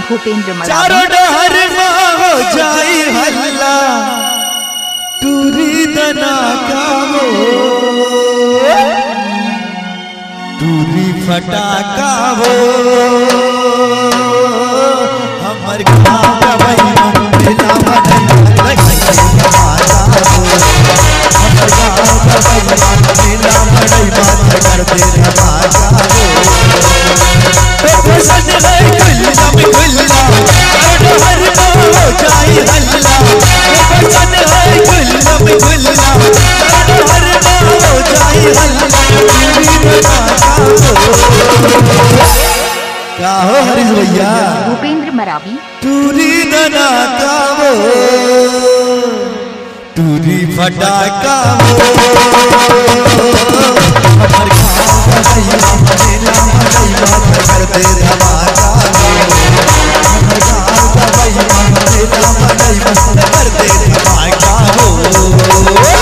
भूपेंद्र मरावी। चारों डहर हो जाई हल्ला टूरी दना कावो टूरी फटाका वो हमर गाँव का भाई मेला हमर गाँव का भाई मेला बड़ई बात करते धमाका पसंद है गुल्ला में गुल्ला चारों डहर हो जाई हल्ला पसंद है गुल्ला में गुल्ला चारों डहर हो जाई हल्ला क्या हो हरीश भैया भूपेंद्र मरावी। टूरी दना का वो टूरी फटाका वो हमारे गाँव का भैया मेला बात करते धमाका वो हमारे गाँव का भैया मेला बात करते धमाका वो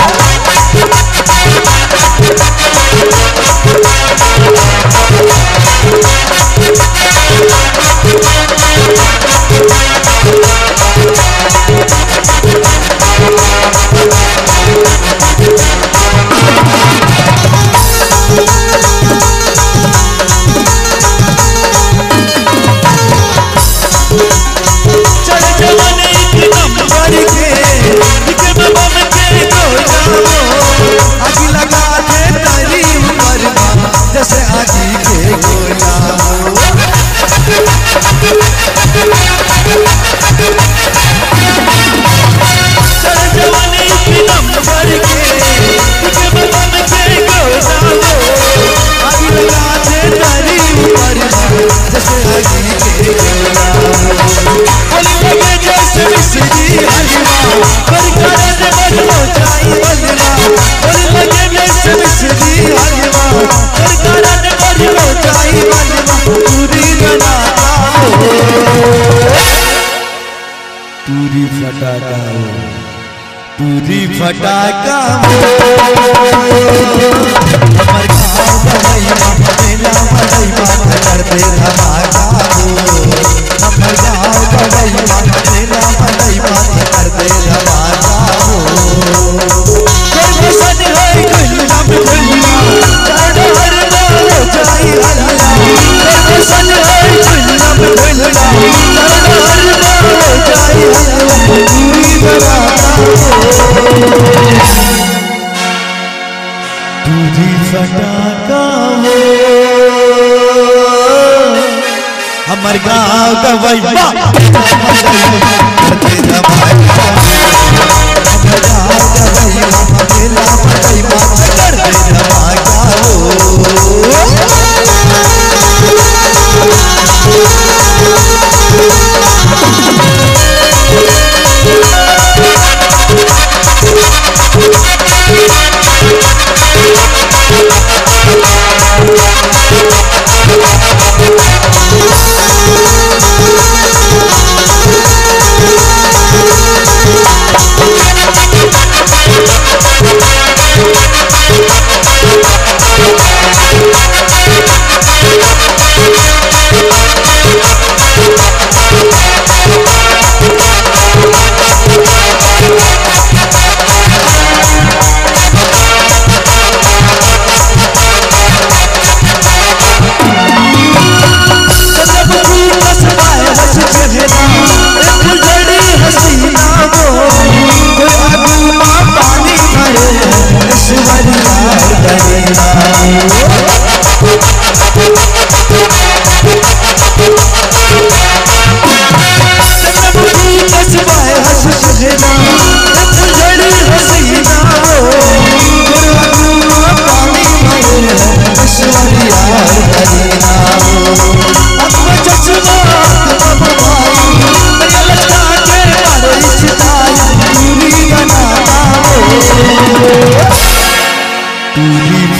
टूरी फटाका टूरी फटाका हमारे गाँव का भैया मेला बड़ई बात करते धमाका हमारे गाँव का भैया मेला बड़ई बात करते धमाका पसंद है गुल्ला में गुल्ला चारों डहर हो जाई हल्ला पसंद है गुल्ला में गुल्ला चारों डहर हो जाई हल्ला टूरी फटाका वो हमारे गाँव का भैया करते धमाका हमारे गाँव का भैया मेला बड़ई बात करते धमाका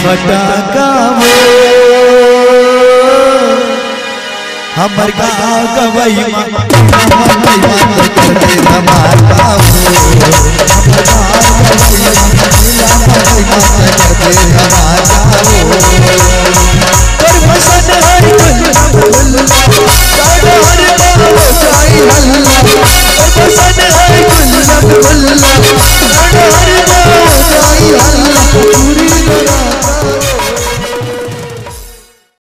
फटाका वो हमर गाँव का भैया करते धमाका वो हमर गाँव का भैया करते धमाका वो